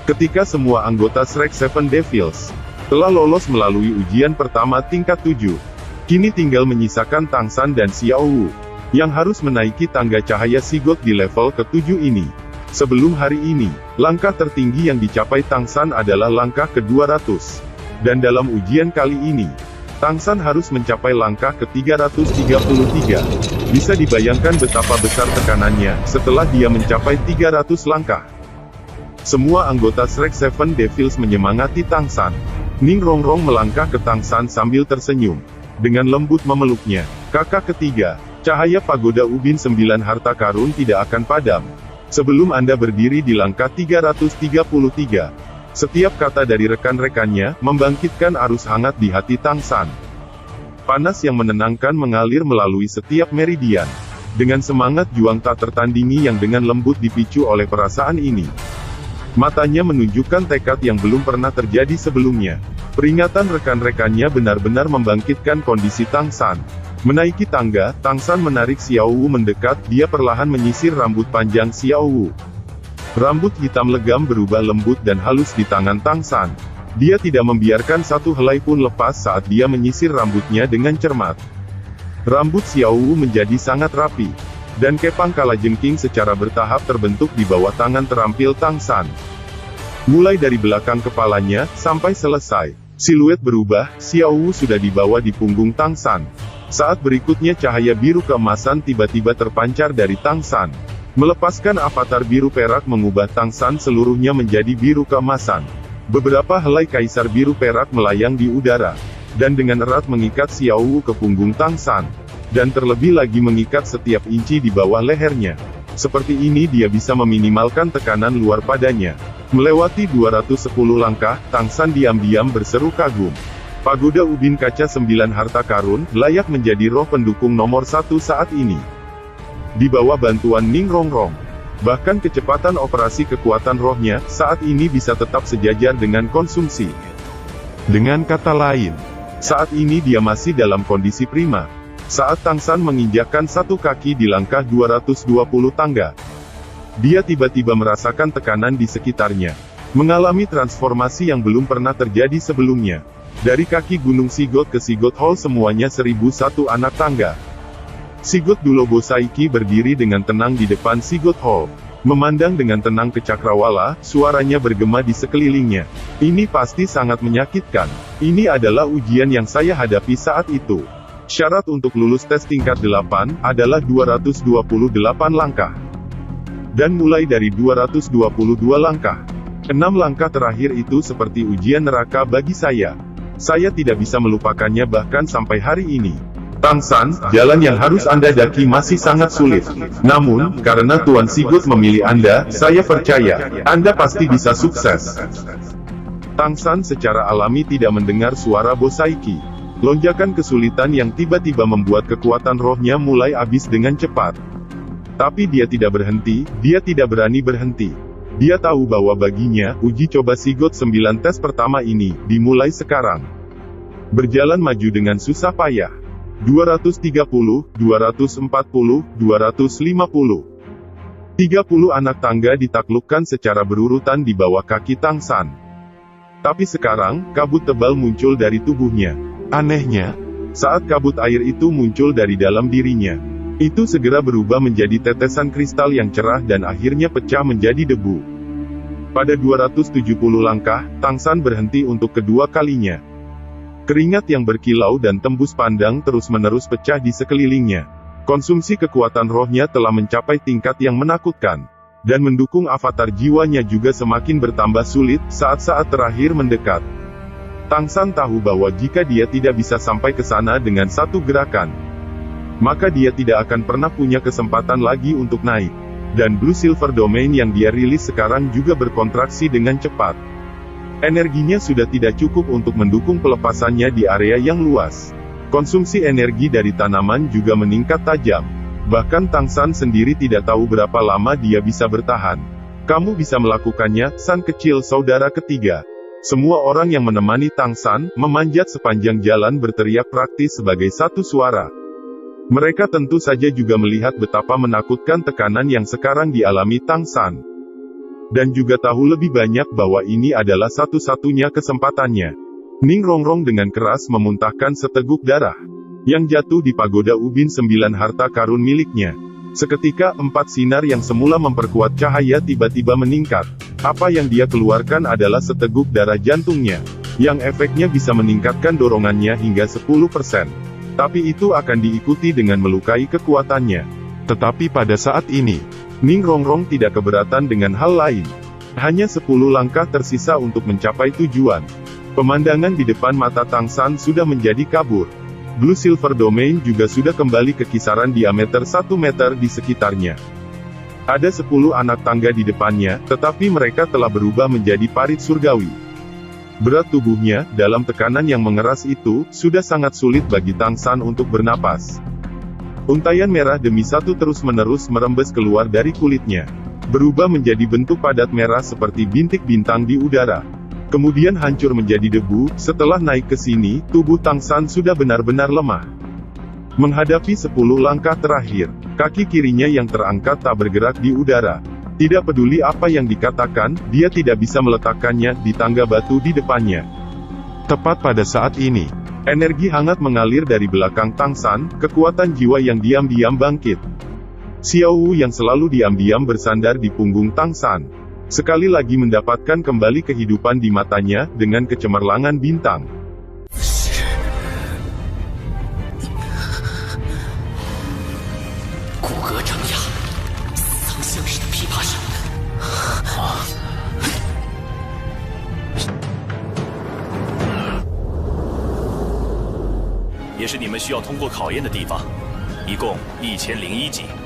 Ketika semua anggota Shrek Seven Devils telah lolos melalui ujian pertama tingkat 7, kini tinggal menyisakan Tang San dan Xiao Wu, yang harus menaiki tangga cahaya Sigot di level ke-7 ini. Sebelum hari ini, langkah tertinggi yang dicapai Tang San adalah langkah ke-200. Dan dalam ujian kali ini, Tang San harus mencapai langkah ke-333. Bisa dibayangkan betapa besar tekanannya, setelah dia mencapai 300 langkah. Semua anggota Shrek Seven Devils menyemangati Tang San. Ning Rongrong melangkah ke Tang San sambil tersenyum. Dengan lembut memeluknya. Kakak ketiga, cahaya pagoda ubin 9 harta karun tidak akan padam sebelum Anda berdiri di langkah 333. Setiap kata dari rekan-rekannya membangkitkan arus hangat di hati Tang San. Panas yang menenangkan mengalir melalui setiap meridian. Dengan semangat juang tak tertandingi yang dengan lembut dipicu oleh perasaan ini. Matanya menunjukkan tekad yang belum pernah terjadi sebelumnya. Peringatan rekan-rekannya benar-benar membangkitkan kondisi Tang San. Menaiki tangga, Tang San menarik Xiao Wu mendekat, dia perlahan menyisir rambut panjang Xiao Wu. Rambut hitam legam berubah lembut dan halus di tangan Tang San. Dia tidak membiarkan satu helai pun lepas saat dia menyisir rambutnya dengan cermat. Rambut Xiao Wu menjadi sangat rapi. Dan kepang kalajengking secara bertahap terbentuk di bawah tangan terampil Tang San. Mulai dari belakang kepalanya, sampai selesai. Siluet berubah, Xiao Wu sudah dibawa di punggung Tang San. Saat berikutnya cahaya biru keemasan tiba-tiba terpancar dari Tang San. Melepaskan avatar biru perak mengubah Tang San seluruhnya menjadi biru keemasan. Beberapa helai kaisar biru perak melayang di udara. Dan dengan erat mengikat Xiao Wu ke punggung Tang San. Dan terlebih lagi mengikat setiap inci di bawah lehernya. Seperti ini dia bisa meminimalkan tekanan luar padanya. Melewati 210 langkah, Tang San diam-diam berseru kagum. Pagoda ubin kaca 9 harta karun, layak menjadi roh pendukung nomor 1 saat ini. Di bawah bantuan Ning Rongrong. Bahkan kecepatan operasi kekuatan rohnya, saat ini bisa tetap sejajar dengan konsumsi. Dengan kata lain, saat ini dia masih dalam kondisi prima. Saat Tang San menginjakkan satu kaki di langkah 220 tangga, dia tiba-tiba merasakan tekanan di sekitarnya. Mengalami transformasi yang belum pernah terjadi sebelumnya. Dari kaki Gunung Sigot ke Sigot Hall semuanya 1001 anak tangga. Sigot Dulobo Saiki berdiri dengan tenang di depan Sigot Hall. Memandang dengan tenang ke Cakrawala, suaranya bergema di sekelilingnya. Ini pasti sangat menyakitkan. Ini adalah ujian yang saya hadapi saat itu. Syarat untuk lulus tes tingkat 8, adalah 228 langkah. Dan mulai dari 222 langkah. 6 langkah terakhir itu seperti ujian neraka bagi saya. Saya tidak bisa melupakannya bahkan sampai hari ini. Tang San, jalan yang harus Anda daki masih sangat sulit. Namun, karena Tuan Sigot memilih Anda, saya percaya, Anda pasti bisa sukses. Tang San secara alami tidak mendengar suara Bosaiki. Lonjakan kesulitan yang tiba-tiba membuat kekuatan rohnya mulai habis dengan cepat. Tapi dia tidak berhenti, dia tidak berani berhenti. Dia tahu bahwa baginya, uji coba Sigot 9 tes pertama ini, dimulai sekarang. Berjalan maju dengan susah payah. 230, 240, 250. 30 anak tangga ditaklukkan secara berurutan di bawah kaki Tang San. Tapi sekarang, kabut tebal muncul dari tubuhnya. Anehnya, saat kabut air itu muncul dari dalam dirinya, itu segera berubah menjadi tetesan kristal yang cerah dan akhirnya pecah menjadi debu. Pada 270 langkah, Tang San berhenti untuk kedua kalinya. Keringat yang berkilau dan tembus pandang terus-menerus pecah di sekelilingnya. Konsumsi kekuatan rohnya telah mencapai tingkat yang menakutkan. Dan mendukung avatar jiwanya juga semakin bertambah sulit, saat-saat terakhir mendekat. Tang San tahu bahwa jika dia tidak bisa sampai ke sana dengan satu gerakan, maka dia tidak akan pernah punya kesempatan lagi untuk naik. Dan Blue Silver Domain yang dia rilis sekarang juga berkontraksi dengan cepat. Energinya sudah tidak cukup untuk mendukung pelepasannya di area yang luas. Konsumsi energi dari tanaman juga meningkat tajam. Bahkan Tang San sendiri tidak tahu berapa lama dia bisa bertahan. Kamu bisa melakukannya, San kecil saudara ketiga. Semua orang yang menemani Tang San, memanjat sepanjang jalan berteriak praktis sebagai satu suara. Mereka tentu saja juga melihat betapa menakutkan tekanan yang sekarang dialami Tang San. dan juga tahu lebih banyak bahwa ini adalah satu-satunya kesempatannya. Ning Rongrong dengan keras memuntahkan seteguk darah yang jatuh di pagoda ubin 9 harta karun miliknya. Seketika 4 sinar yang semula memperkuat cahaya tiba-tiba meningkat. Apa yang dia keluarkan adalah seteguk darah jantungnya, yang efeknya bisa meningkatkan dorongannya hingga 10%. Tapi itu akan diikuti dengan melukai kekuatannya. Tetapi pada saat ini, Ning Rongrong tidak keberatan dengan hal lain. Hanya 10 langkah tersisa untuk mencapai tujuan. Pemandangan di depan mata Tang San sudah menjadi kabur. Blue Silver Domain juga sudah kembali ke kisaran diameter 1 meter di sekitarnya. Ada 10 anak tangga di depannya, tetapi mereka telah berubah menjadi parit surgawi. Berat tubuhnya, dalam tekanan yang mengeras itu, sudah sangat sulit bagi Tang San untuk bernapas. Untaian merah demi satu terus-menerus merembes keluar dari kulitnya. Berubah menjadi bentuk padat merah seperti bintik bintang di udara. Kemudian hancur menjadi debu. Setelah naik ke sini, tubuh Tang San sudah benar-benar lemah. Menghadapi 10 langkah terakhir, kaki kirinya yang terangkat tak bergerak di udara. Tidak peduli apa yang dikatakan, dia tidak bisa meletakkannya di tangga batu di depannya. Tepat pada saat ini, energi hangat mengalir dari belakang Tang San, kekuatan jiwa yang diam-diam bangkit. Xiao Wu yang selalu diam-diam bersandar di punggung Tang San, sekali lagi mendapatkan kembali kehidupan di matanya, dengan kecemerlangan bintang.也是你们需要通过考验的地方，一共1001级。